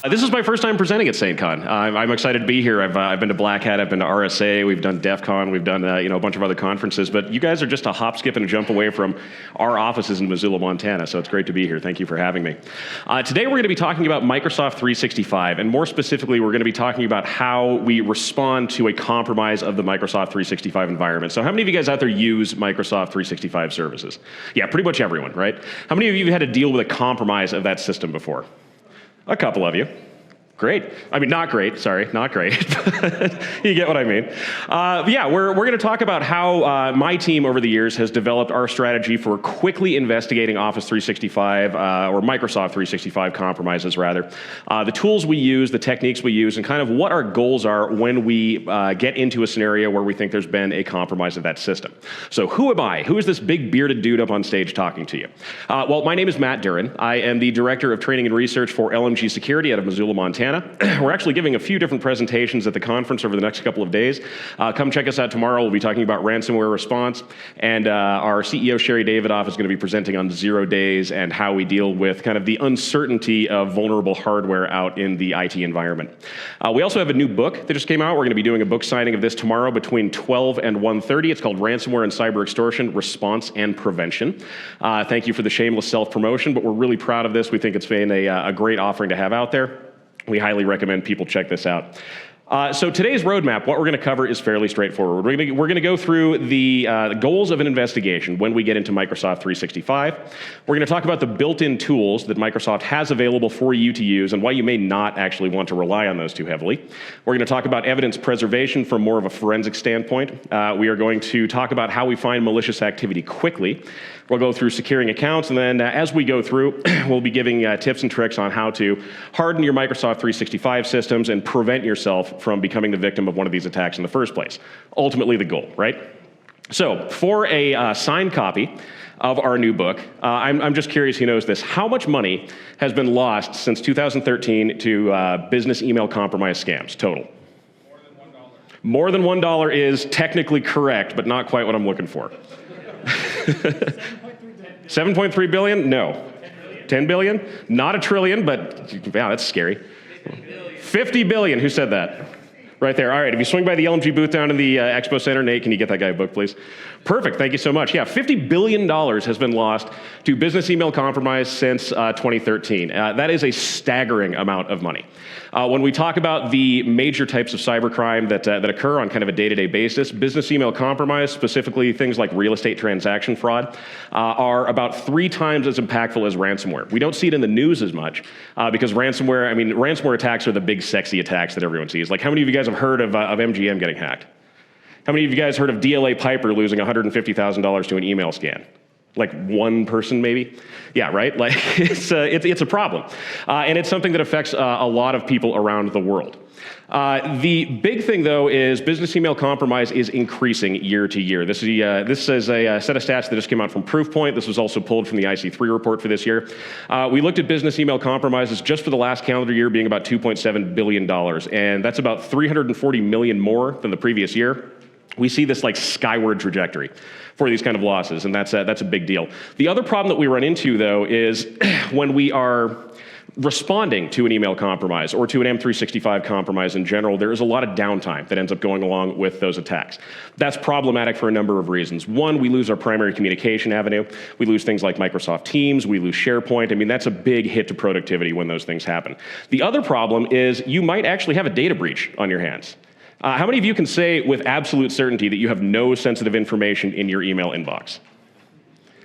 This is my first time presenting at SAINTCON. I'm excited to be here. I've been to Black Hat, I've been to RSA, we've done DEF CON, we've done a bunch of other conferences, but you guys are just a hop, skip, and a jump away from our offices in Missoula, Montana, so it's great to be here. Thank you for having me. Today we're going to be talking about Microsoft 365, and more specifically, we're going to be talking about how we respond to a compromise of the Microsoft 365 environment. So how many of you guys out there use Microsoft 365 services? Yeah, pretty much everyone, right? How many of you have had to deal with a compromise of that system before? A couple of you. Great. I mean, not great, sorry, not great. You get what I mean. Yeah, we're going to talk about how my team over the years has developed our strategy for quickly investigating Office 365, or Microsoft 365 compromises, rather. The tools we use, the techniques we use, and kind of what our goals are when we get into a scenario where we think there's been a compromise of that system. So who am I? Who is this big bearded dude up on stage talking to you? Well, my name is Matt Durrin. I am the Director of Training and Research for LMG Security out of Missoula, Montana. We're actually giving a few different presentations at the conference over the next couple of days. Come check us out tomorrow. We'll be talking about ransomware response, and our CEO, Sherry Davidoff, is going to be presenting on 0 days and how we deal with kind of the uncertainty of vulnerable hardware out in the IT environment. We also have a new book that just came out. We're going to be doing a book signing of this tomorrow between 12 and 1:30. It's called Ransomware and Cyber Extortion, Response and Prevention. Thank you for the shameless self-promotion, but we're really proud of this. We think it's been a great offering to have out there. We highly recommend people check this out. So today's roadmap, what we're going to cover is fairly straightforward. We're going to go through the goals of an investigation when we get into Microsoft 365. We're going to talk about the built-in tools that Microsoft has available for you to use and why you may not actually want to rely on those too heavily. We're going to talk about evidence preservation from more of a forensic standpoint. We are going to talk about how we find malicious activity quickly. We'll go through securing accounts, and then as we go through, we'll be giving tips and tricks on how to harden your Microsoft 365 systems and prevent yourself from becoming the victim of one of these attacks in the first place. Ultimately the goal, right? So for a signed copy of our new book, I'm just curious who knows this. How much money has been lost since 2013 to business email compromise scams total? More than $1 is technically correct, but not quite what I'm looking for. 7.3 billion? No. 10 billion? Not a trillion, but wow, that's scary. 50 billion, who said that? Right there. All right, if you swing by the LMG booth down in the Expo Center, Nate, can you get that guy a book, please? Perfect, thank you so much. Yeah, $50 billion has been lost to business email compromise since 2013. That is a staggering amount of money. When we talk about the major types of cybercrime that occur on kind of a day-to-day basis, business email compromise, specifically things like real estate transaction fraud, are about 3 times as impactful as ransomware. We don't see it in the news as much because ransomware attacks are the big sexy attacks that everyone sees. Like, how many of you guys have heard of MGM getting hacked? How many of you guys heard of DLA Piper losing $150,000 to an email scan? Like one person, maybe? Yeah, right? Like, it's a problem. And it's something that affects a lot of people around the world. The big thing, though, is business email compromise is increasing year to year. This is a set of stats that just came out from Proofpoint. This was also pulled from the IC3 report for this year. We looked at business email compromises just for the last calendar year being about $2.7 billion, and that's about 340 million more than the previous year. We see this like skyward trajectory for these kind of losses, and that's a big deal. The other problem that we run into, though, is when we are responding to an email compromise or to an M365 compromise in general, there is a lot of downtime that ends up going along with those attacks. That's problematic for a number of reasons. One, we lose our primary communication avenue. We lose things like Microsoft Teams. We lose SharePoint. I mean, that's a big hit to productivity when those things happen. The other problem is you might actually have a data breach on your hands. How many of you can say with absolute certainty that you have no sensitive information in your email inbox?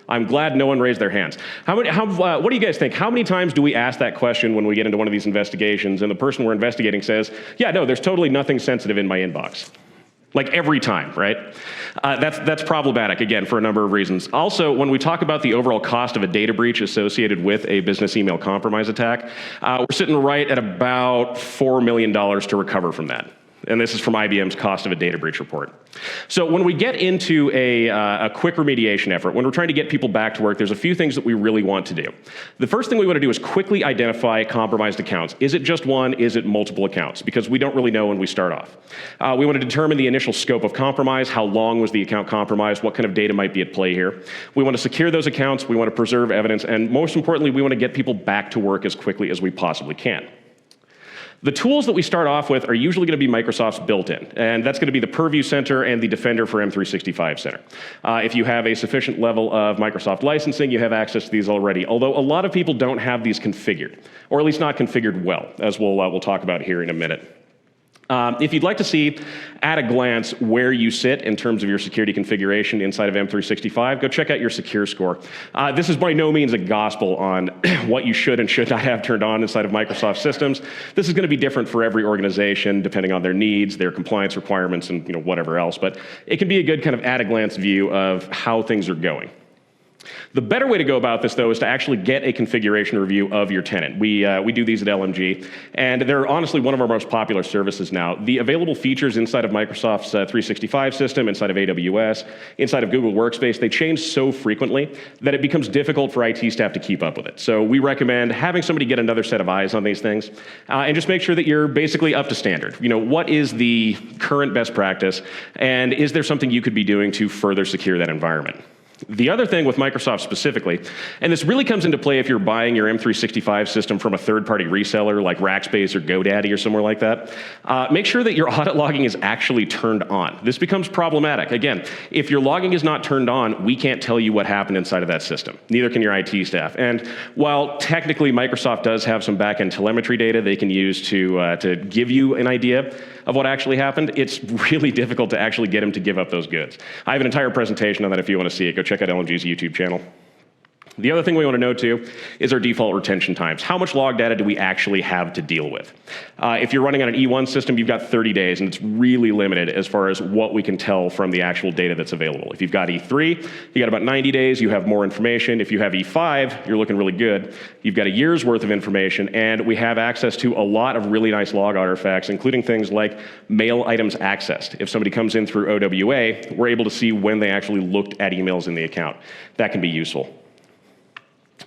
I'm glad no one raised their hands. What do you guys think? How many times do we ask that question when we get into one of these investigations and the person we're investigating says, yeah, no, there's totally nothing sensitive in my inbox? Like every time, right? That's problematic, again, for a number of reasons. Also, when we talk about the overall cost of a data breach associated with a business email compromise attack, we're sitting right at about $4 million to recover from that. And this is from IBM's cost of a data breach report. So when we get into a quick remediation effort, when we're trying to get people back to work, there's a few things that we really want to do. The first thing we want to do is quickly identify compromised accounts. Is it just one? Is it multiple accounts? Because we don't really know when we start off. We want to determine the initial scope of compromise. How long was the account compromised? What kind of data might be at play here? We want to secure those accounts. We want to preserve evidence. And most importantly, we want to get people back to work as quickly as we possibly can. The tools that we start off with are usually going to be Microsoft's built-in, and that's going to be the Purview Center and the Defender for M365 Center. If you have a sufficient level of Microsoft licensing, you have access to these already, although a lot of people don't have these configured, or at least not configured well, as we'll talk about here in a minute. If you'd like to see at a glance where you sit in terms of your security configuration inside of M365, go check out your secure score. This is by no means a gospel on what you should and should not have turned on inside of Microsoft systems. This is going to be different for every organization depending on their needs, their compliance requirements, and whatever else, but it can be a good kind of at a glance view of how things are going. The better way to go about this, though, is to actually get a configuration review of your tenant. We do these at LMG, and they're honestly one of our most popular services now. The available features inside of Microsoft's 365 system, inside of AWS, inside of Google Workspace, they change so frequently that it becomes difficult for IT staff to keep up with it. So we recommend having somebody get another set of eyes on these things, and just make sure that you're basically up to standard. What is the current best practice, and is there something you could be doing to further secure that environment? The other thing with Microsoft specifically, and this really comes into play if you're buying your M365 system from a third-party reseller like Rackspace or GoDaddy or somewhere like that, make sure that your audit logging is actually turned on. This becomes problematic. Again, if your logging is not turned on, we can't tell you what happened inside of that system. Neither can your IT staff. And while technically Microsoft does have some back-end telemetry data they can use to give you an idea of what actually happened, it's really difficult to actually get them to give up those goods. I have an entire presentation on that if you want to see it. Go check out LMG's YouTube channel. The other thing we want to note too is our default retention times. How much log data do we actually have to deal with? If you're running on an E1 system, you've got 30 days, and it's really limited as far as what we can tell from the actual data that's available. If you've got E3, you got about 90 days, you have more information. If you have E5, you're looking really good. You've got a year's worth of information, and we have access to a lot of really nice log artifacts, including things like mail items accessed. If somebody comes in through OWA, we're able to see when they actually looked at emails in the account. That can be useful.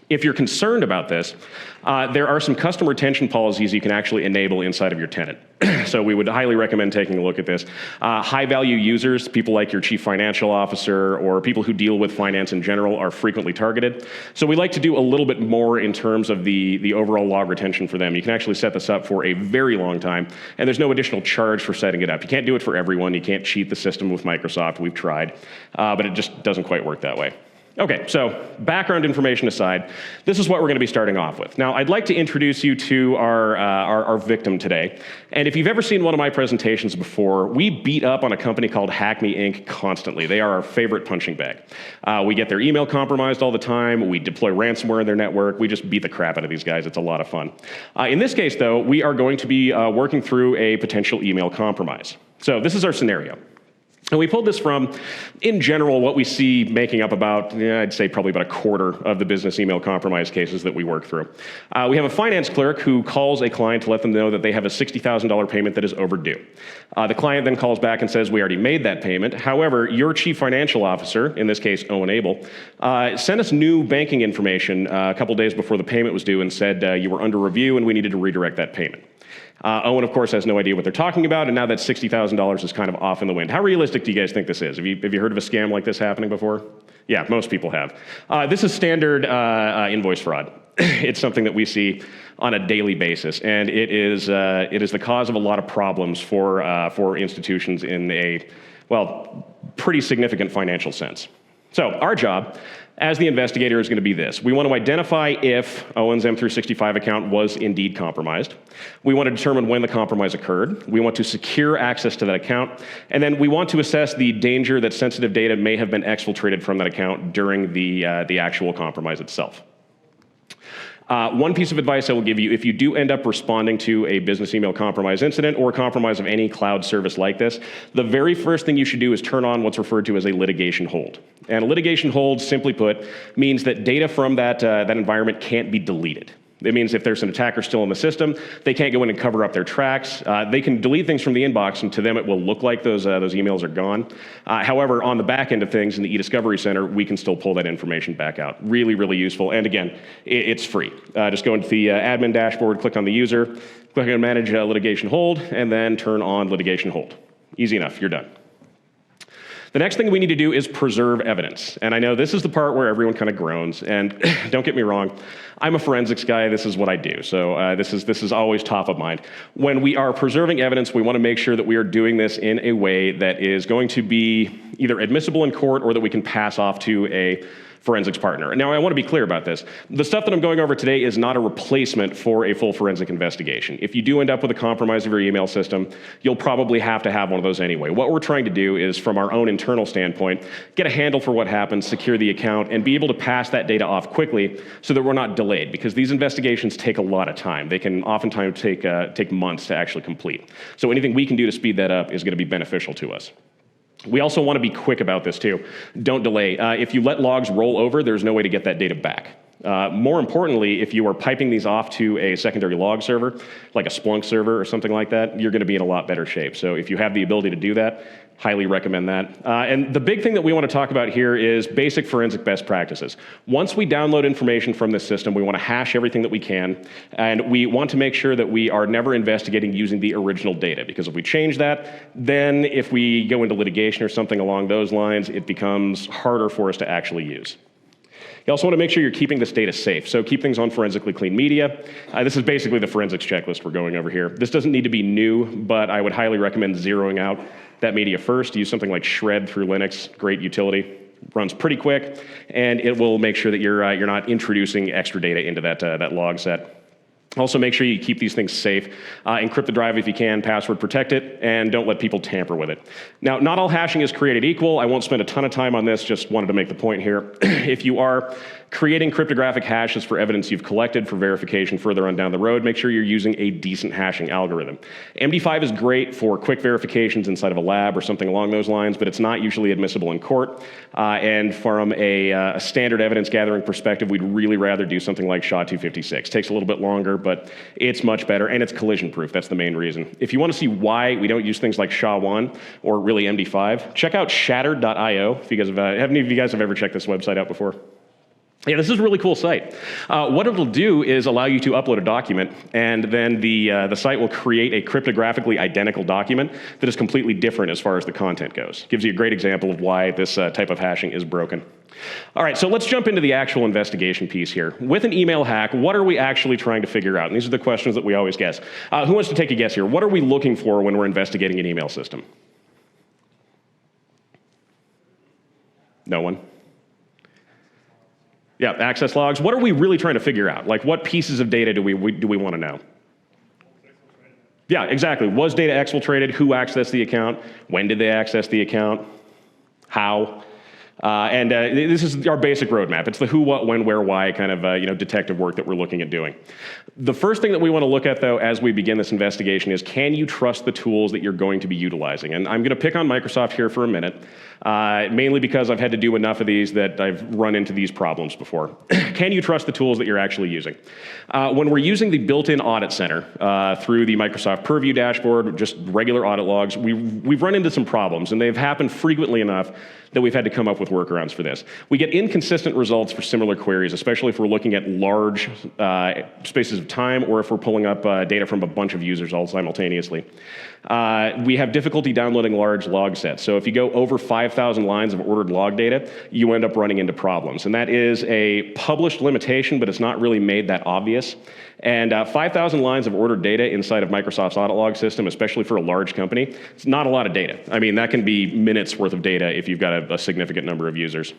If you're concerned about this, there are some custom retention policies you can actually enable inside of your tenant. So we would highly recommend taking a look at this. High-value users, people like your chief financial officer or people who deal with finance in general, are frequently targeted. So we like to do a little bit more in terms of the overall log retention for them. You can actually set this up for a very long time, and there's no additional charge for setting it up. You can't do it for everyone. You can't cheat the system with Microsoft. We've tried, but it just doesn't quite work that way. Okay, so background information aside, this is what we're going to be starting off with. Now, I'd like to introduce you to our victim today. And if you've ever seen one of my presentations before, we beat up on a company called Hack Me Inc. constantly. They are our favorite punching bag. We get their email compromised all the time. We deploy ransomware in their network. We just beat the crap out of these guys. It's a lot of fun. In this case, though, we are going to be working through a potential email compromise. So this is our scenario. And we pulled this from, in general, what we see making up about, I'd say probably about a quarter of the business email compromise cases that we work through. We have a finance clerk who calls a client to let them know that they have a $60,000 payment that is overdue. The client then calls back and says, we already made that payment. However, your chief financial officer, in this case, Owen Abel, sent us new banking information a couple days before the payment was due and said you were under review and we needed to redirect that payment. Owen, of course, has no idea what they're talking about, and now that $60,000 is kind of off in the wind. How realistic do you guys think this is? Have you heard of a scam like this happening before? Yeah, most people have. This is standard invoice fraud. It's something that we see on a daily basis, and it is the cause of a lot of problems for institutions in a, well, pretty significant financial sense. So our job as the investigator is going to be this. We want to identify if Owen's M365 account was indeed compromised. We want to determine when the compromise occurred. We want to secure access to that account. And then we want to assess the danger that sensitive data may have been exfiltrated from that account during the actual compromise itself. One piece of advice I will give you, if you do end up responding to a business email compromise incident or compromise of any cloud service like this, the very first thing you should do is turn on what's referred to as a litigation hold. And a litigation hold, simply put, means that data from that environment can't be deleted. It means if there's an attacker still in the system, they can't go in and cover up their tracks. They can delete things from the inbox, and to them it will look like those emails are gone. However, on the back end of things in the eDiscovery Center, we can still pull that information back out. Really, really useful. And again, it's free. Just go into the admin dashboard, click on the user, click on Manage Litigation Hold, and then turn on Litigation Hold. Easy enough. You're done. The next thing we need to do is preserve evidence. And I know this is the part where everyone kind of groans, and don't get me wrong, I'm a forensics guy, this is what I do, so this is always top of mind. When we are preserving evidence, we want to make sure that we are doing this in a way that is going to be either admissible in court or that we can pass off to a forensics partner. Now, I want to be clear about this. The stuff that I'm going over today is not a replacement for a full forensic investigation. If you do end up with a compromise of your email system, you'll probably have to have one of those anyway. What we're trying to do is, from our own internal standpoint, get a handle for what happens, secure the account, and be able to pass that data off quickly so that we're not delayed, because these investigations take a lot of time. They can oftentimes take months to actually complete. So anything we can do to speed that up is going to be beneficial to us. We also want to be quick about this too. Don't delay. If you let logs roll over, there's no way to get that data back. More importantly, if you are piping these off to a secondary log server, like a Splunk server or something like that, you're going to be in a lot better shape. So if you have the ability to do that, highly recommend that. And the big thing that we want to talk about here is basic forensic best practices. Once we download information from this system, we want to hash everything that we can, and we want to make sure that we are never investigating using the original data, because if we change that, then if we go into litigation or something along those lines, it becomes harder for us to actually use. You also want to make sure you're keeping this data safe. So keep things on forensically clean media. This is basically the forensics checklist we're going over here. This doesn't need to be new, but I would highly recommend zeroing out that media first. Use something like Shred through Linux, great utility. Runs pretty quick, and it will make sure that you're not introducing extra data into that log set. Also, make sure you keep these things safe. Encrypt the drive if you can, password protect it, and don't let people tamper with it. Now, not all hashing is created equal. I won't spend a ton of time on this, just wanted to make the point here. If you are creating cryptographic hashes for evidence you've collected for verification further on down the road, make sure you're using a decent hashing algorithm. MD5 is great for quick verifications inside of a lab or something along those lines, but it's not usually admissible in court. And from a standard evidence gathering perspective, we'd really rather do something like SHA-256. Takes a little bit longer, but it's much better, and it's collision proof. That's the main reason. If you want to see why we don't use things like SHA-1 or really MD5, check out shattered.io. If you guys have any of you guys have ever checked this website out before? Yeah, this is a really cool site. What it'll do is allow you to upload a document, and then the site will create a cryptographically identical document that is completely different as far as the content goes. Gives you a great example of why this type of hashing is broken. All right, so let's jump into the actual investigation piece here. With an email hack, what are we actually trying to figure out? And these are the questions that we always guess. Who wants to take a guess here? What are we looking for when we're investigating an email system? No one? Yeah, access logs. What are we really trying to figure out? Like, what pieces of data do we want to know? Yeah, exactly. Was data exfiltrated? Who accessed the account? When did they access the account? How? This is our basic roadmap. It's the who, what, when, where, why kind of detective work that we're looking at doing. The first thing that we want to look at, though, as we begin this investigation is, can you trust the tools that you're going to be utilizing? And I'm going to pick on Microsoft here for a minute, mainly because I've had to do enough of these that I've run into these problems before. Can you trust the tools that you're actually using? When we're using the built-in audit center through the Microsoft Purview dashboard, just regular audit logs, we've run into some problems, and they've happened frequently enough that we've had to come up with workarounds for this. We get inconsistent results for similar queries, especially if we're looking at large spaces of time or if we're pulling up data from a bunch of users all simultaneously. We have difficulty downloading large log sets. So if you go over 5,000 lines of ordered log data, you end up running into problems. And that is a published limitation, but it's not really made that obvious. And 5,000 lines of ordered data inside of Microsoft's audit log system, especially for a large company, it's not a lot of data. I mean, that can be minutes worth of data if you've got a significant number of users.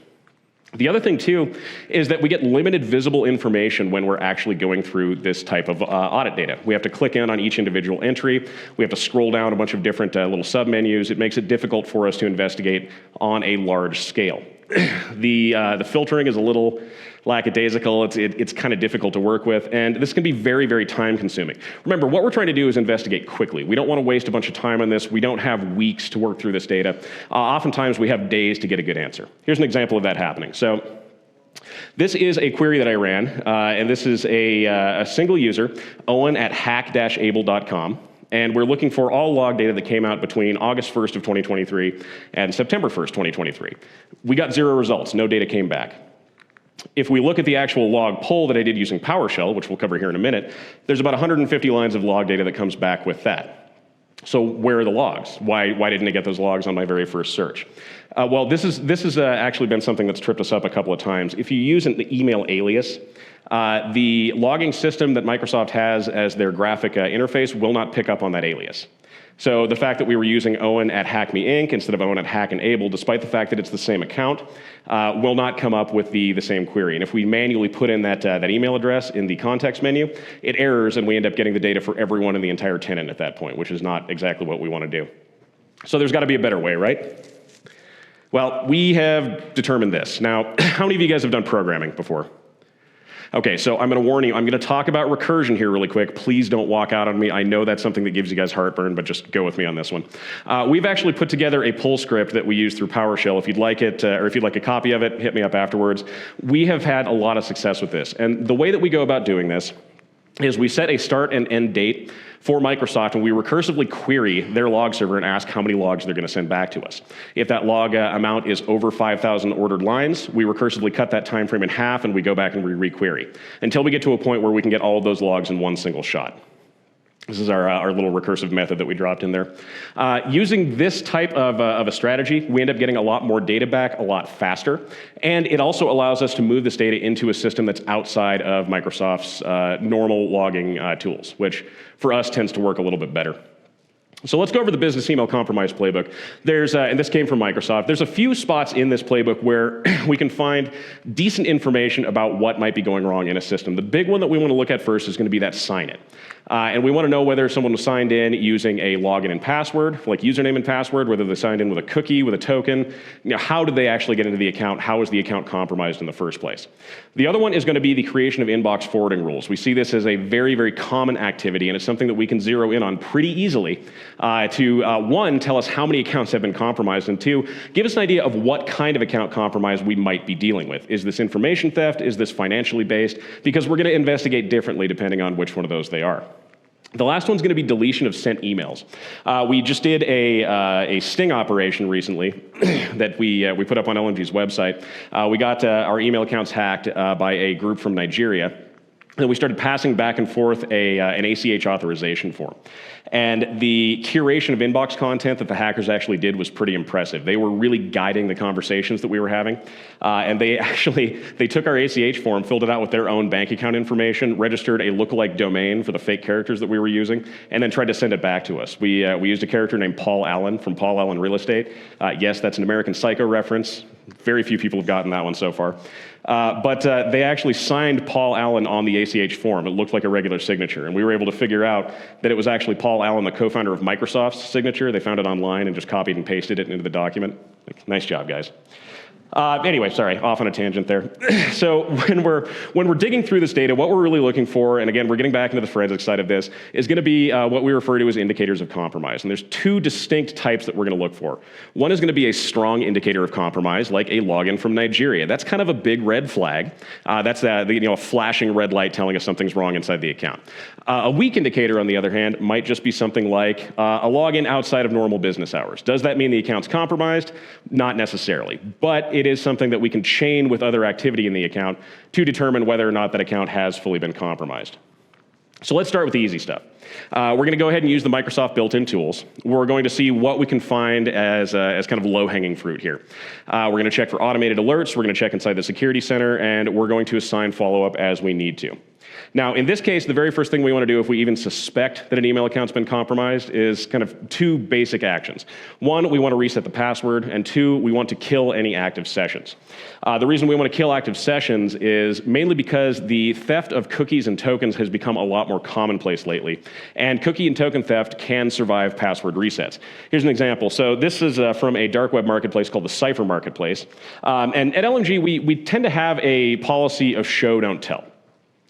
The other thing, too, is that we get limited visible information when we're actually going through this type of audit data. We have to click in on each individual entry. We have to scroll down a bunch of different little submenus. It makes it difficult for us to investigate on a large scale. The filtering is a little lackadaisical. It's kind of difficult to work with, and this can be very, very time consuming. Remember, what we're trying to do is investigate quickly. We don't want to waste a bunch of time on this. We don't have weeks to work through this data. Oftentimes, we have days to get a good answer. Here's an example of that happening. So this is a query that I ran, and this is a single user, Owen at hack-able.com. And we're looking for all log data that came out between August 1st of 2023 and September 1st, 2023. We got 0 results. No data came back. If we look at the actual log poll that I did using PowerShell, which we'll cover here in a minute, there's about 150 lines of log data that comes back with that. So where are the logs? Why didn't I get those logs on my very first search? Well, this has actually been something that's tripped us up a couple of times. If you use an email alias, the logging system that Microsoft has as their graphic interface will not pick up on that alias. So the fact that we were using Owen at Hack Me Inc. instead of Owen at Hack and Able, despite the fact that it's the same account, will not come up with the same query. And if we manually put in that email address in the context menu, it errors and we end up getting the data for everyone in the entire tenant at that point, which is not exactly what we want to do. So there's got to be a better way, right? Well, we have determined this. Now, how many of you guys have done programming before? Okay, so I'm going to warn you, I'm going to talk about recursion here really quick. Please don't walk out on me. I know that's something that gives you guys heartburn, but just go with me on this one. We've actually put together a pull script that we use through PowerShell. If you'd like it, or if you'd like a copy of it, hit me up afterwards. We have had a lot of success with this. And the way that we go about doing this is we set a start and end date for Microsoft, and we recursively query their log server and ask how many logs they're going to send back to us. If that log amount is over 5,000 ordered lines, we recursively cut that time frame in half, and we go back and we re-query until we get to a point where we can get all of those logs in one single shot. This is our little recursive method that we dropped in there. Using this type of a strategy, we end up getting a lot more data back a lot faster, and it also allows us to move this data into a system that's outside of Microsoft's normal logging tools, which for us tends to work a little bit better. So let's go over the business email compromise playbook. There's, and this came from Microsoft, there's a few spots in this playbook where we can find decent information about what might be going wrong in a system. The big one that we want to look at first is going to be that sign it. And we want to know whether someone was signed in using a login and password, like username and password, whether they signed in with a cookie, with a token. You know, how did they actually get into the account? How was the account compromised in the first place? The other one is going to be the creation of inbox forwarding rules. We see this as a very, very common activity, and it's something that we can zero in on pretty easily to, one, tell us how many accounts have been compromised, and two, give us an idea of what kind of account compromise we might be dealing with. Is this information theft? Is this financially based? Because we're going to investigate differently depending on which one of those they are. The last one's going to be deletion of sent emails. We just did a sting operation recently that we put up on LMG's website. We got our email accounts hacked by a group from Nigeria. And we started passing back and forth an ACH authorization form. And the curation of inbox content that the hackers actually did was pretty impressive. They were really guiding the conversations that we were having. And they took our ACH form, filled it out with their own bank account information, registered a lookalike domain for the fake characters that we were using, and then tried to send it back to us. We used a character named Paul Allen from Paul Allen Real Estate. Yes, that's an American Psycho reference. Very few people have gotten that one so far. But they actually signed Paul Allen on the ACH form. It looked like a regular signature, and we were able to figure out that it was actually Paul Allen, the co-founder of Microsoft's signature. They found it online and just copied and pasted it into the document. Nice job, guys. Anyway, sorry, off on a tangent there. So when we're digging through this data, what we're really looking for, and again, we're getting back into the forensic side of this, is going to be what we refer to as indicators of compromise. And there's two distinct types that we're going to look for. One is going to be a strong indicator of compromise, like a login from Nigeria. That's kind of a big red flag. That's a flashing red light telling us something's wrong inside the account. A weak indicator, on the other hand, might just be something like a login outside of normal business hours. Does that mean the account's compromised? Not necessarily, but it is something that we can chain with other activity in the account to determine whether or not that account has fully been compromised. So let's start with the easy stuff. We're going to go ahead and use the Microsoft built-in tools. We're going to see what we can find as kind of low-hanging fruit here. We're going to check for automated alerts. We're going to check inside the security center, and we're going to assign follow-up as we need to. Now, in this case, the very first thing we want to do if we even suspect that an email account's been compromised is kind of two basic actions. One, we want to reset the password, and two, we want to kill any active sessions. The reason we want to kill active sessions is mainly because the theft of cookies and tokens has become a lot more commonplace lately, and cookie and token theft can survive password resets. Here's an example. So this is from a dark web marketplace called the Cypher Marketplace, and at LMG, we tend to have a policy of show, don't tell.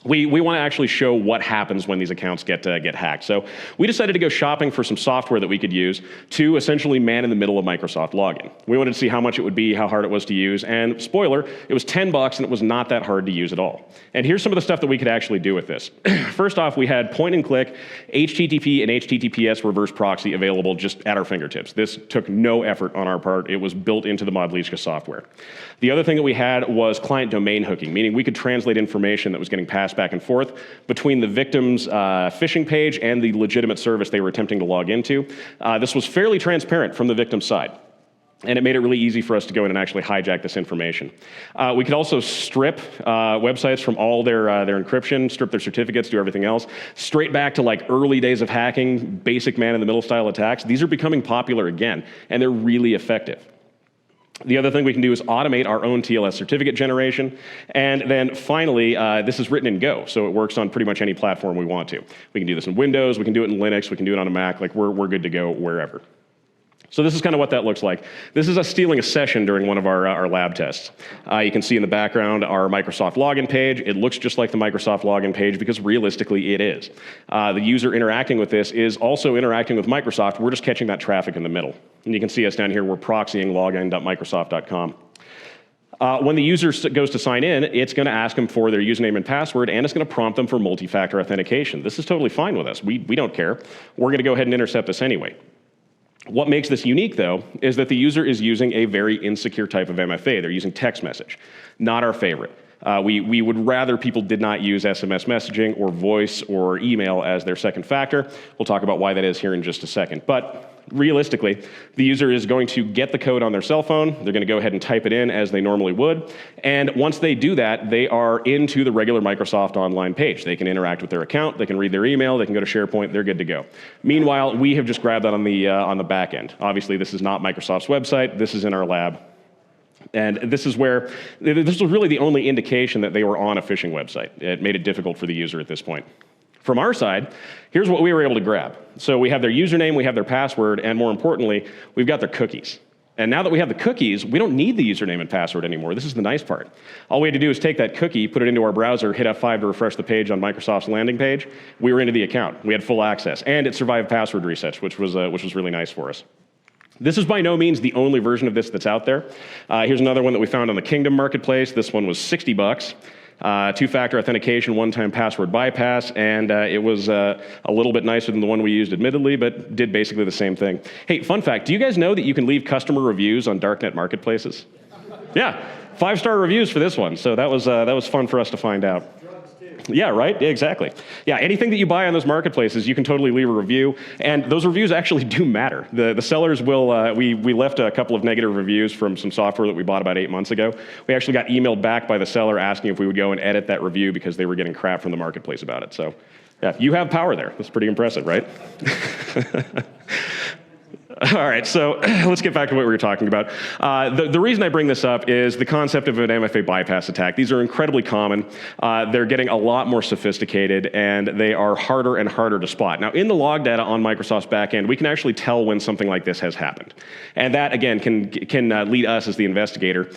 We want to actually show what happens when these accounts get hacked. So we decided to go shopping for some software that we could use to essentially man in the middle of Microsoft login. We wanted to see how much it would be, how hard it was to use, and spoiler, it was $10 and it was not that hard to use at all. And here's some of the stuff that we could actually do with this. First off, we had point and click, HTTP and HTTPS reverse proxy available just at our fingertips. This took no effort on our part. It was built into the malicious software. The other thing that we had was client domain hooking, meaning we could translate information that was getting passed back and forth between the victim's phishing page and the legitimate service they were attempting to log into. This was fairly transparent from the victim's side. And it made it really easy for us to go in and actually hijack this information. We could also strip websites from all their encryption, strip their certificates, do everything else, straight back to like early days of hacking, basic man-in-the-middle style attacks. These are becoming popular again, and they're really effective. The other thing we can do is automate our own TLS certificate generation. And then finally, this is written in Go, so it works on pretty much any platform we want to. We can do this in Windows, we can do it in Linux, we can do it on a Mac, like we're good to go wherever. So this is kind of what that looks like. This is us stealing a session during one of our lab tests. You can see in the background our Microsoft login page. It looks just like the Microsoft login page because realistically it is. The user interacting with this is also interacting with Microsoft. We're just catching that traffic in the middle. And you can see us down here, we're proxying login.microsoft.com. When the user goes to sign in, it's going to ask them for their username and password, and it's going to prompt them for multi-factor authentication. This is totally fine with us. We don't care. We're going to go ahead and intercept this anyway. What makes this unique, though, is that the user is using a very insecure type of MFA. They're using text message, not our favorite. We would rather people did not use SMS messaging or voice or email as their second factor. We'll talk about why that is here in just a second. But realistically, the user is going to get the code on their cell phone. They're going to go ahead and type it in as they normally would. And once they do that, they are into the regular Microsoft online page. They can interact with their account. They can read their email. They can go to SharePoint. They're good to go. Meanwhile, we have just grabbed that on the back end. Obviously, this is not Microsoft's website. This is in our lab. And this is where, this was really the only indication that they were on a phishing website. It made it difficult for the user at this point. From our side, here's what we were able to grab. So we have their username, we have their password, and more importantly, we've got their cookies. And now that we have the cookies, we don't need the username and password anymore. This is the nice part. All we had to do is take that cookie, put it into our browser, hit F5 to refresh the page on Microsoft's landing page. We were into the account. We had full access. And it survived password resets, which was really nice for us. This is by no means the only version of this that's out there. Here's another one that we found on the Kingdom Marketplace. This one was $60. Two-factor authentication, one-time password bypass, and it was a little bit nicer than the one we used, admittedly, but did basically the same thing. Hey, fun fact, do you guys know that you can leave customer reviews on darknet marketplaces? Yeah, 5-star reviews for this one, so that was fun for us to find out. Yeah, right? Yeah, exactly. Yeah, anything that you buy on those marketplaces, you can totally leave a review, and those reviews actually do matter. The sellers will, we left a couple of negative reviews from some software that we bought about 8 months ago. We actually got emailed back by the seller asking if we would go and edit that review because they were getting crap from the marketplace about it. So, yeah, you have power there. That's pretty impressive, right? All right, so let's get back to what we were talking about. The reason I bring this up is the concept of an MFA bypass attack. These are incredibly common. They're getting a lot more sophisticated, and they are harder and harder to spot. Now, in the log data on Microsoft's backend, we can actually tell when something like this has happened. And that, again, can lead us as the investigator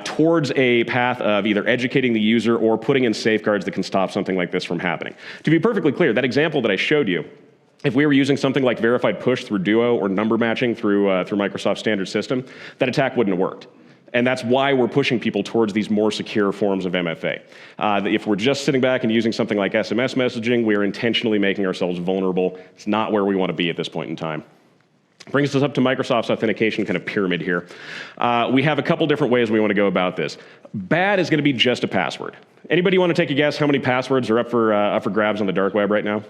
towards a path of either educating the user or putting in safeguards that can stop something like this from happening. To be perfectly clear, that example that I showed you, if we were using something like verified push through Duo or number matching through Microsoft's standard system, that attack wouldn't have worked. And that's why we're pushing people towards these more secure forms of MFA. If we're just sitting back and using something like SMS messaging, we're intentionally making ourselves vulnerable. It's not where we want to be at this point in time. Brings us up to Microsoft's authentication kind of pyramid here. We have a couple different ways we want to go about this. Bad is going to be just a password. Anybody want to take a guess how many passwords are up for grabs on the dark web right now?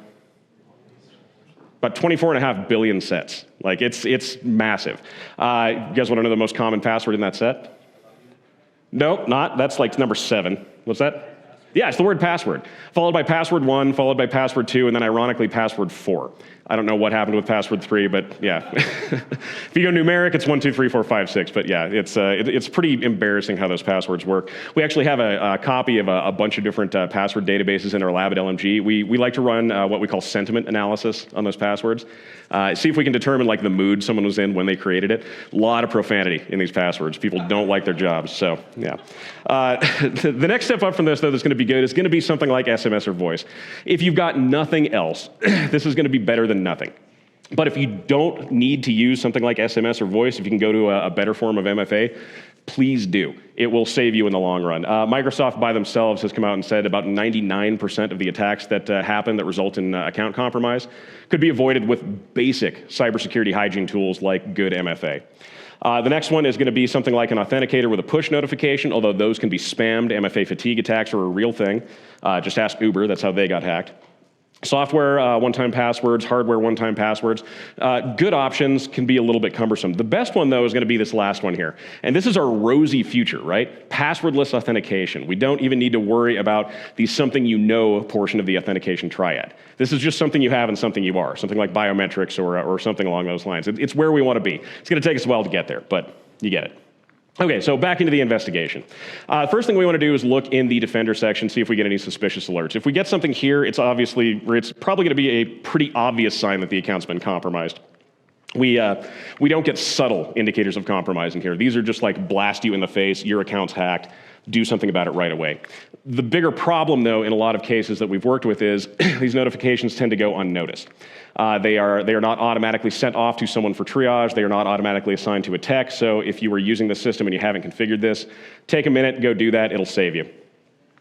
About 24.5 billion sets. Like, it's massive. You guys want to know the most common password in that set? Nope, not. That's like number 7. What's that? Yeah, it's the word password, followed by password 1, followed by password 2, and then ironically password 4. I don't know what happened with password 3, but yeah. If you go numeric, it's 1, 2, 3, 4, 5, 6. But yeah, it's pretty embarrassing how those passwords work. We actually have a copy of a bunch of different password databases in our lab at LMG. We like to run what we call sentiment analysis on those passwords. See if we can determine like the mood someone was in when they created it. A lot of profanity in these passwords. People don't like their jobs, so yeah. The next step up from this, though, that's going to be good is going to be something like SMS or voice. If you've got nothing else, this is going to be better than nothing. But if you don't need to use something like SMS or voice, if you can go to a better form of MFA, please do. It will save you in the long run. Microsoft by themselves has come out and said about 99% of the attacks that happen that result in account compromise could be avoided with basic cybersecurity hygiene tools like good MFA. The next one is going to be something like an authenticator with a push notification, although those can be spammed. MFA fatigue attacks are a real thing. Just ask Uber, that's how they got hacked. Software one-time passwords, hardware one-time passwords. Good options can be a little bit cumbersome. The best one, though, is going to be this last one here. And this is our rosy future, right? Passwordless authentication. We don't even need to worry about the something you know portion of the authentication triad. This is just something you have and something you are, something like biometrics or something along those lines. It's where we want to be. It's going to take us a while to get there, but you get it. Okay, so back into the investigation. First thing we want to do is look in the Defender section, see if we get any suspicious alerts. If we get something here, it's probably going to be a pretty obvious sign that the account's been compromised. We don't get subtle indicators of compromise in here. These are just like blast you in the face, your account's hacked, do something about it right away. The bigger problem, though, in a lot of cases that we've worked with is these notifications tend to go unnoticed. They are not automatically sent off to someone for triage. They are not automatically assigned to a tech. So if you were using the system and you haven't configured this, take a minute, go do that. It'll save you.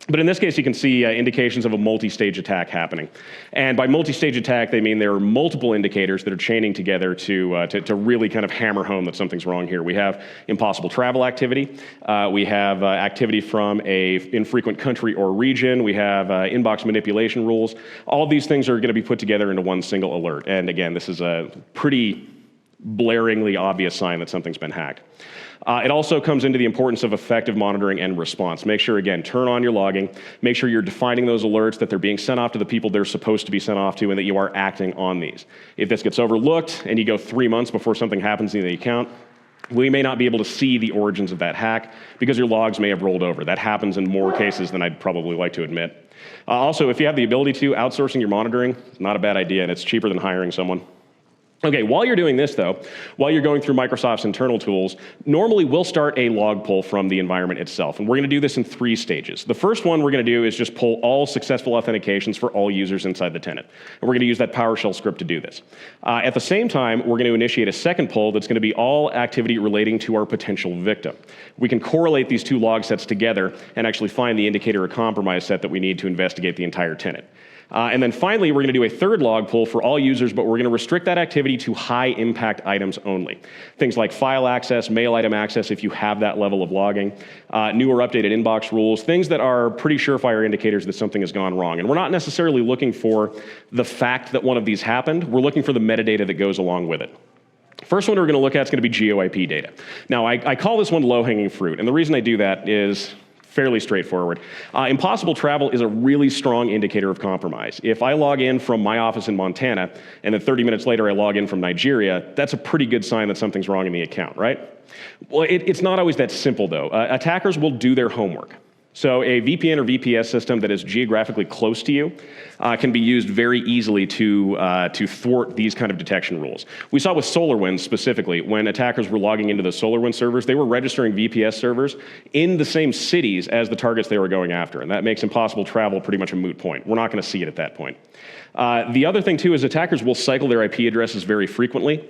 But in this case, you can see indications of a multi-stage attack happening. And by multi-stage attack, they mean there are multiple indicators that are chaining together to really kind of hammer home that something's wrong here. We have impossible travel activity. We have activity from a infrequent country or region. We have inbox manipulation rules. All of these things are going to be put together into one single alert. And again, this is a pretty blaringly obvious sign that something's been hacked. It also comes into the importance of effective monitoring and response. Make sure, again, turn on your logging. Make sure you're defining those alerts, that they're being sent off to the people they're supposed to be sent off to, and that you are acting on these. If this gets overlooked and you go 3 months before something happens in the account, we may not be able to see the origins of that hack because your logs may have rolled over. That happens in more cases than I'd probably like to admit. Also, if you have the ability to, outsourcing your monitoring, not a bad idea, and it's cheaper than hiring someone. Okay, while you're doing this, though, while you're going through Microsoft's internal tools, normally we'll start a log pull from the environment itself, and we're going to do this in 3 stages. The first one we're going to do is just pull all successful authentications for all users inside the tenant, and we're going to use that PowerShell script to do this. At the same time, we're going to initiate a second pull that's going to be all activity relating to our potential victim. We can correlate these 2 log sets together and actually find the indicator or compromise set that we need to investigate the entire tenant. And then finally, we're going to do a third log pull for all users, but we're going to restrict that activity to high-impact items only. Things like file access, mail item access, if you have that level of logging, new or updated inbox rules, things that are pretty surefire indicators that something has gone wrong. And we're not necessarily looking for the fact that one of these happened. We're looking for the metadata that goes along with it. First one we're going to look at is going to be GeoIP data. Now, I call this one low-hanging fruit, and the reason I do that is fairly straightforward. Impossible travel is a really strong indicator of compromise. If I log in from my office in Montana, and then 30 minutes later I log in from Nigeria, that's a pretty good sign that something's wrong in the account, right? Well, it's not always that simple, though. Attackers will do their homework. So a VPN or VPS system that is geographically close to you can be used very easily to thwart these kind of detection rules. We saw with SolarWinds specifically, when attackers were logging into the SolarWinds servers, they were registering VPS servers in the same cities as the targets they were going after, and that makes impossible travel pretty much a moot point. We're not going to see it at that point. The other thing, too, is attackers will cycle their IP addresses very frequently,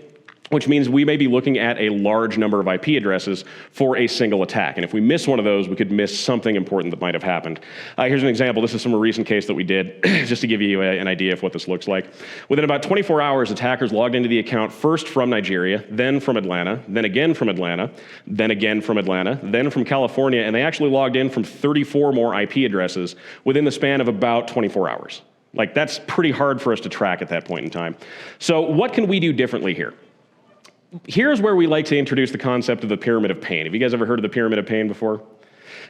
which means we may be looking at a large number of IP addresses for a single attack. And if we miss one of those, we could miss something important that might have happened. Here's an example. This is from a recent case that we did, just to give you an idea of what this looks like. Within about 24 hours, attackers logged into the account first from Nigeria, then from Atlanta, then again from Atlanta, then again from Atlanta, then from California, and they actually logged in from 34 more IP addresses within the span of about 24 hours. Like, that's pretty hard for us to track at that point in time. So what can we do differently here? Here's where we like to introduce the concept of the pyramid of pain. Have you guys ever heard of the pyramid of pain before?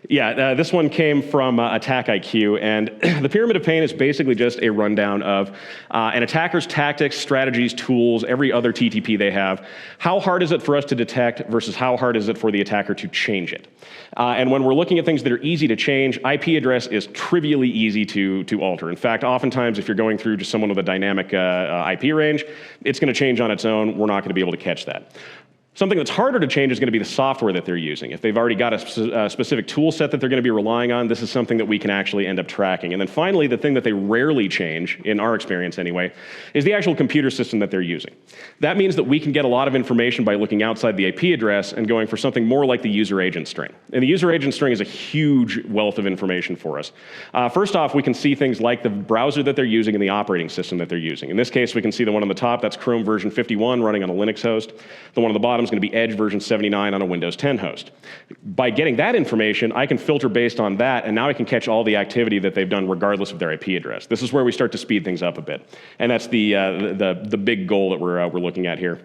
Yeah, this one came from Attack IQ, and the pyramid of pain is basically just a rundown of an attacker's tactics, strategies, tools, every other TTP they have. How hard is it for us to detect versus how hard is it for the attacker to change it? And when we're looking at things that are easy to change, IP address is trivially easy to alter. In fact, oftentimes if you're going through just someone with a dynamic IP range, it's going to change on its own. We're not going to be able to catch that. Something that's harder to change is going to be the software that they're using. If they've already got a specific tool set that they're going to be relying on, this is something that we can actually end up tracking. And then finally, the thing that they rarely change, in our experience anyway, is the actual computer system that they're using. That means that we can get a lot of information by looking outside the IP address and going for something more like the user agent string. And the user agent string is a huge wealth of information for us. First off, we can see things like the browser that they're using and the operating system that they're using. In this case, we can see the one on the top, that's Chrome version 51 running on a Linux host. The one on the bottom bottom is going to be Edge version 79 on a Windows 10 host. By getting that information, I can filter based on that, and now I can catch all the activity that they've done regardless of their IP address. This is where we start to speed things up a bit, and that's the big goal that we're looking at here.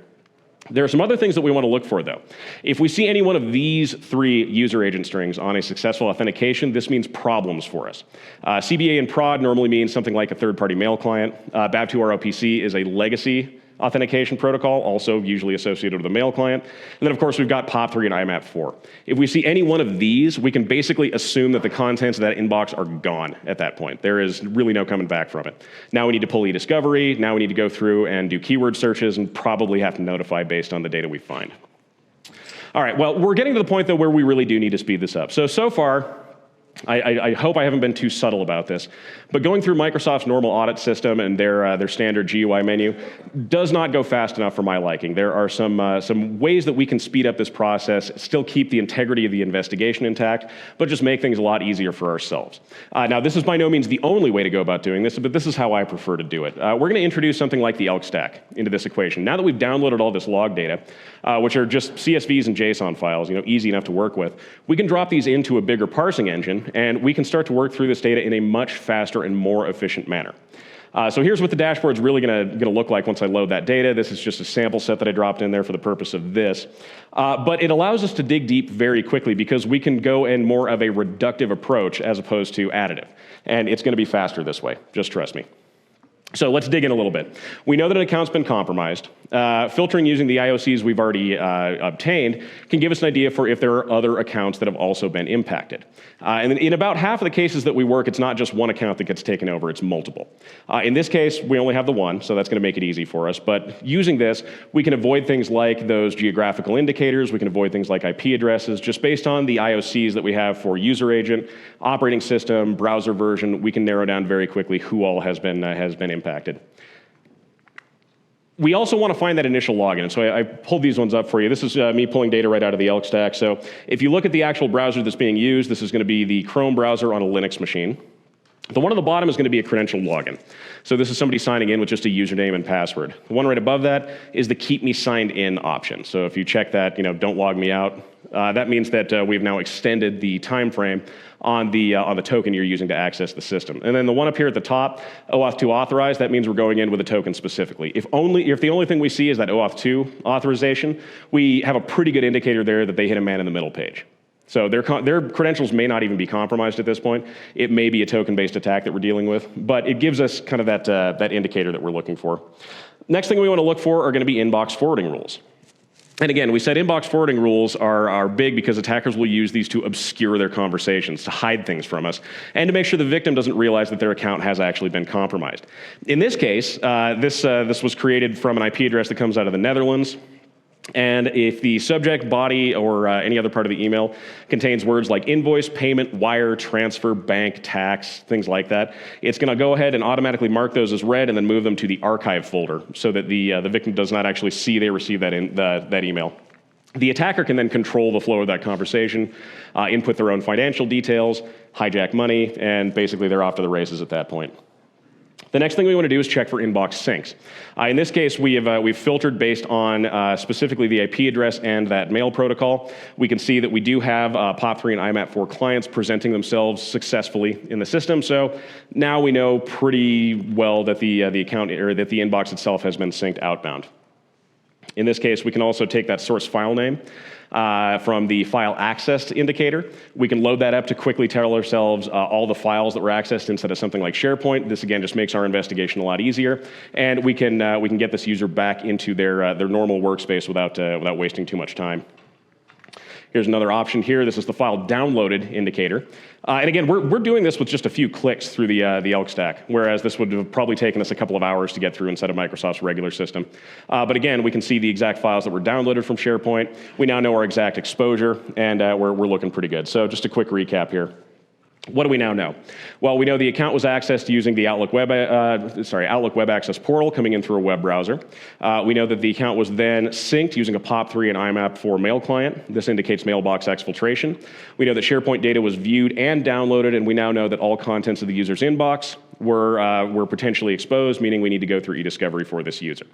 There are some other things that we want to look for, though. If we see any one of these 3 user agent strings on a successful authentication, this means problems for us. CBA and prod normally means something like a third-party mail client. BAB2ROPC is a legacy authentication protocol, also usually associated with a mail client. And then, of course, we've got POP3 and IMAP4. If we see any one of these, we can basically assume that the contents of that inbox are gone at that point. There is really no coming back from it. Now we need to pull e-discovery. Now we need to go through and do keyword searches and probably have to notify based on the data we find. All right, well, we're getting to the point, though, where we really do need to speed this up. So far, I hope I haven't been too subtle about this, but going through Microsoft's normal audit system and their standard GUI menu does not go fast enough for my liking. There are some ways that we can speed up this process, still keep the integrity of the investigation intact, but just make things a lot easier for ourselves. Now, this is by no means the only way to go about doing this, but this is how I prefer to do it. We're going to introduce something like the ELK stack into this equation. Now that we've downloaded all this log data, which are just CSVs and JSON files, easy enough to work with, we can drop these into a bigger parsing engine, and we can start to work through this data in a much faster and more efficient manner. So here's what the dashboard's really gonna look like once I load that data. This is just a sample set that I dropped in there for the purpose of this. But it allows us to dig deep very quickly because we can go in more of a reductive approach as opposed to additive. And it's gonna be faster this way, just trust me. So let's dig in a little bit. We know that an account's been compromised. Filtering using the IOCs we've already obtained can give us an idea for if there are other accounts that have also been impacted. And in about half of the cases that we work, it's not just one account that gets taken over, it's multiple. In this case, we only have the one, so that's going to make it easy for us. But using this, we can avoid things like those geographical indicators, we can avoid things like IP addresses, just based on the IOCs that we have for user agent, operating system, browser version, we can narrow down very quickly who all has been impacted. We also want to find that initial login, so I pulled these ones up for you. This is me pulling data right out of the ELK stack. So if you look at the actual browser that's being used, this is going to be the Chrome browser on a Linux machine. The one on the bottom is going to be a credential login. So this is somebody signing in with just a username and password. The one right above that is the keep me signed in option. So if you check that, don't log me out, that means that we've now extended the time frame on the token you're using to access the system. And then the one up here at the top, OAuth 2 authorized, that means we're going in with a token specifically. If the only thing we see is that OAuth 2 authorization, we have a pretty good indicator there that they hit a man in the middle page. So their credentials may not even be compromised at this point. It may be a token-based attack that we're dealing with, but it gives us kind of that indicator that we're looking for. Next thing we want to look for are going to be inbox forwarding rules. And again, we said inbox forwarding rules are big because attackers will use these to obscure their conversations, to hide things from us, and to make sure the victim doesn't realize that their account has actually been compromised. In this case, this was created from an IP address that comes out of the Netherlands. And if the subject, body, or any other part of the email contains words like invoice, payment, wire, transfer, bank, tax, things like that, it's going to go ahead and automatically mark those as read and then move them to the archive folder so that the victim does not actually see they received that email. The attacker can then control the flow of that conversation, input their own financial details, hijack money, and basically they're off to the races at that point. The next thing we want to do is check for inbox syncs. In this case, we've filtered based on specifically the IP address and that mail protocol. We can see that we do have POP3 and IMAP4 clients presenting themselves successfully in the system. So now we know pretty well that the account or that the inbox itself has been synced outbound. In this case, we can also take that source file name from the file accessed indicator. We can load that up to quickly tell ourselves all the files that were accessed instead of something like SharePoint. This again just makes our investigation a lot easier, and we can get this user back into their normal workspace without wasting too much time. Here's another option here. This is the file downloaded indicator. And again, we're doing this with just a few clicks through the ELK stack, whereas this would have probably taken us a couple of hours to get through instead of Microsoft's regular system. But again, we can see the exact files that were downloaded from SharePoint. We now know our exact exposure, and we're looking pretty good. So just a quick recap here. What do we now know? Well, we know the account was accessed using the Outlook Web Access Portal coming in through a web browser. We know that the account was then synced using a POP3 and IMAP4 mail client. This indicates mailbox exfiltration. We know that SharePoint data was viewed and downloaded, and we now know that all contents of the user's inbox were potentially exposed, meaning we need to go through e-discovery for this user.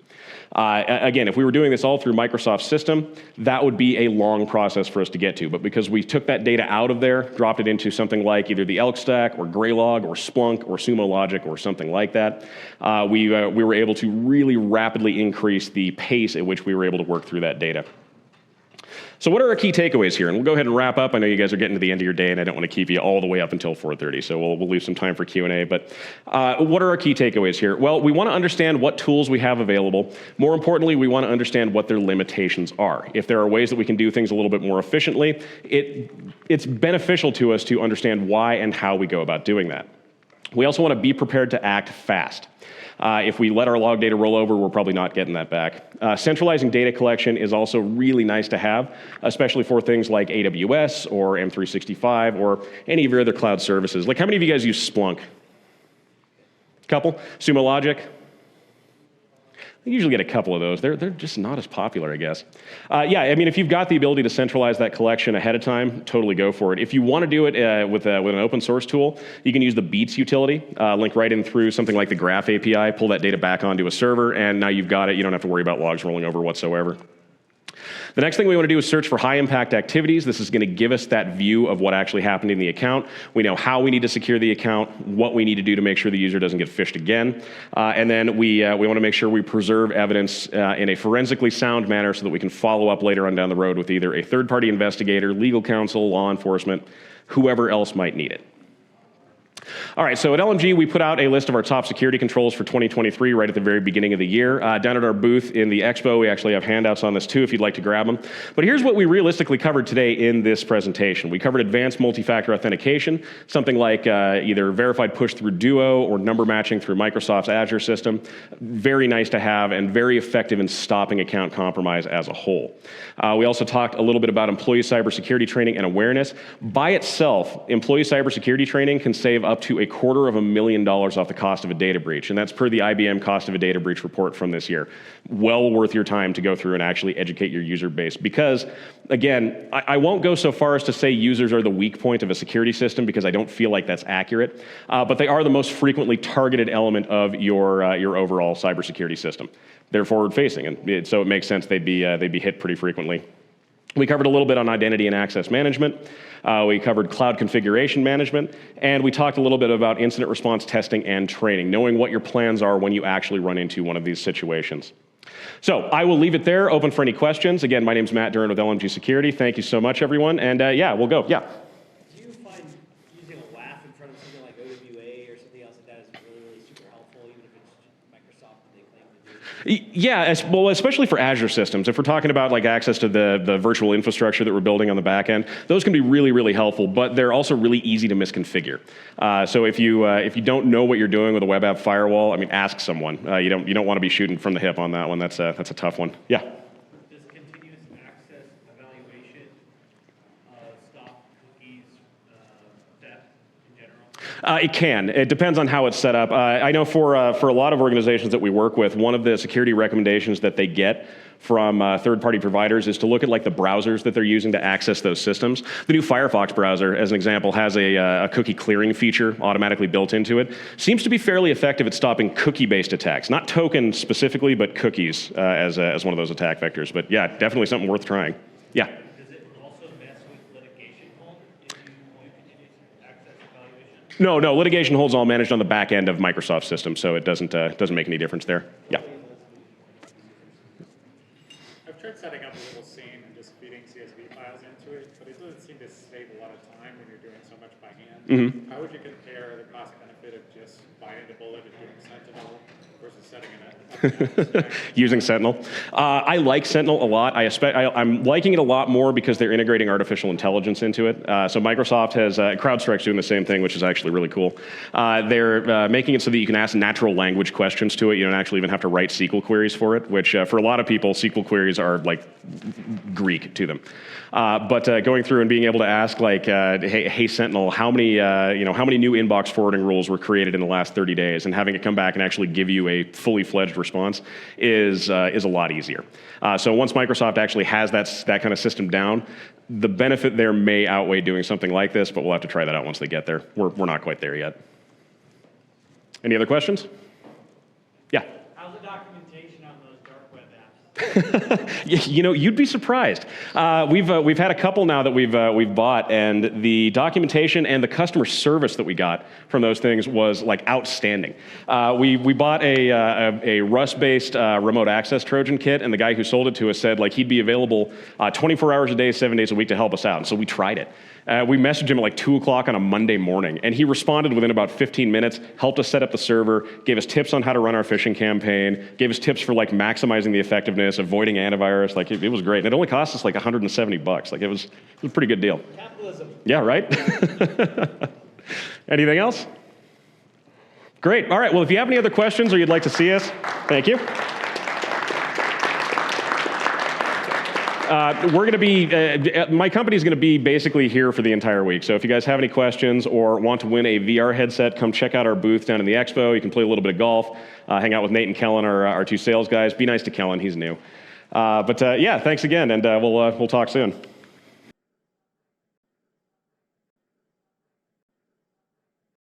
Again, if we were doing this all through Microsoft's system, that would be a long process for us to get to. But because we took that data out of there, dropped it into something like either the ELK stack or Graylog or Splunk or Sumo Logic or something like that, we were able to really rapidly increase the pace at which we were able to work through that data. So what are our key takeaways here? And we'll go ahead and wrap up. I know you guys are getting to the end of your day, and I don't want to keep you all the way up until 4:30, so we'll leave some time for Q&A. But what are our key takeaways here? Well, we want to understand what tools we have available. More importantly, we want to understand what their limitations are. If there are ways that we can do things a little bit more efficiently, it's beneficial to us to understand why and how we go about doing that. We also want to be prepared to act fast. If we let our log data roll over, we're probably not getting that back. Centralizing data collection is also really nice to have, especially for things like AWS or M365 or any of your other cloud services. Like, how many of you guys use Splunk? Couple? Sumo Logic? I usually get a couple of those. They're just not as popular, I guess. Yeah, I mean, if you've got the ability to centralize that collection ahead of time, totally go for it. If you want to do it with an open source tool, you can use the Beats utility, link right in through something like the Graph API, pull that data back onto a server, and now you've got it. You don't have to worry about logs rolling over whatsoever. The next thing we want to do is search for high-impact activities. This is going to give us that view of what actually happened in the account. We know how we need to secure the account, what we need to do to make sure the user doesn't get phished again. And then we want to make sure we preserve evidence in a forensically sound manner so that we can follow up later on down the road with either a third-party investigator, legal counsel, law enforcement, whoever else might need it. All right, so at LMG, we put out a list of our top security controls for 2023 right at the very beginning of the year. Down at our booth in the expo, we actually have handouts on this too if you'd like to grab them. But here's what we realistically covered today in this presentation. We covered advanced multi-factor authentication, something like either verified push through Duo or number matching through Microsoft's Azure system. Very nice to have and very effective in stopping account compromise as a whole. We also talked a little bit about employee cybersecurity training and awareness. By itself, employee cybersecurity training can save up to $250,000 off the cost of a data breach, and that's per the IBM cost of a data breach report from this year. Well worth your time to go through and actually educate your user base because, again, I won't go so far as to say users are the weak point of a security system because I don't feel like that's accurate, but they are the most frequently targeted element of your overall cybersecurity system. They're forward-facing, and so it makes sense they'd be hit pretty frequently. We covered a little bit on identity and access management. We covered cloud configuration management, and we talked a little bit about incident response testing and training, knowing what your plans are when you actually run into one of these situations. So I will leave it there, open for any questions. Again, my name's Matt Durrin with LMG Security. Thank you so much, everyone, and yeah, we'll go. Yeah. Do you find using a WAF in front of something like OWA or something else like that is really, really super helpful, even if it's Microsoft and they claim to do? Yeah, well, especially for Azure systems. If we're talking about like access to the virtual infrastructure that we're building on the back end, those can be really, really helpful, but they're also really easy to misconfigure. So if you don't know what you're doing with a web app firewall, I mean, ask someone. You don't want to be shooting from the hip on that one. That's a tough one. Yeah. Does continuous access evaluation stop cookies theft in general? It can. It depends on how it's set up. I know for a lot of organizations that we work with, one of the security recommendations that they get from third-party providers is to look at like the browsers that they're using to access those systems. The new Firefox browser, as an example, has a cookie clearing feature automatically built into it. Seems to be fairly effective at stopping cookie-based attacks, not tokens specifically, but cookies as one of those attack vectors. But yeah, definitely something worth trying. Yeah. Does it also mess with litigation hold if you do continuous access evaluation? No, litigation holds all managed on the back end of Microsoft systems, so it doesn't make any difference there. Yeah. I've tried setting up a little scene and just feeding CSV files into it, but it doesn't seem to save a lot of time when you're doing so much by hand. Mm-hmm. How would you compare the cost benefit of just buying the bullet and doing Sentinel versus setting it up? Using Sentinel. I like Sentinel a lot. I'm liking it a lot more because they're integrating artificial intelligence into it. So Microsoft has, CrowdStrike's doing the same thing, which is actually really cool. They're making it so that you can ask natural language questions to it. You don't actually even have to write SQL queries for it, which for a lot of people, SQL queries are like Greek to them. But going through and being able to ask like, hey Sentinel, how many new inbox forwarding rules were created in the last 30 days, and having it come back and actually give you a fully fledged response is a lot easier. So once Microsoft actually has that kind of system down, the benefit there may outweigh doing something like this, but we'll have to try that out once they get there. We're not quite there yet. Any other questions? Yeah. How's the documentation on those dark web apps? You know, you'd be surprised. We've had a couple now that we've bought, and the documentation and the customer service that we got from those things was like outstanding. We bought a Rust-based remote access Trojan kit, and the guy who sold it to us said like he'd be available 24 hours a day, 7 days a week to help us out. And so we tried it. We messaged him at like 2 o'clock on a Monday morning, and he responded within about 15 minutes, helped us set up the server, gave us tips on how to run our phishing campaign, gave us tips for like maximizing the effectiveness, avoiding antivirus. Like it was great. And it only cost us like $170. Like it was a pretty good deal. Capitalism. Yeah, right? Anything else? Great. All right. Well, if you have any other questions or you'd like to see us, thank you. We're going to be, my company's going to be basically here for the entire week. So if you guys have any questions or want to win a VR headset, come check out our booth down in the expo. You can play a little bit of golf, hang out with Nate and Kellen, our two sales guys. Be nice to Kellen, he's new. But yeah, thanks again, and we'll talk soon.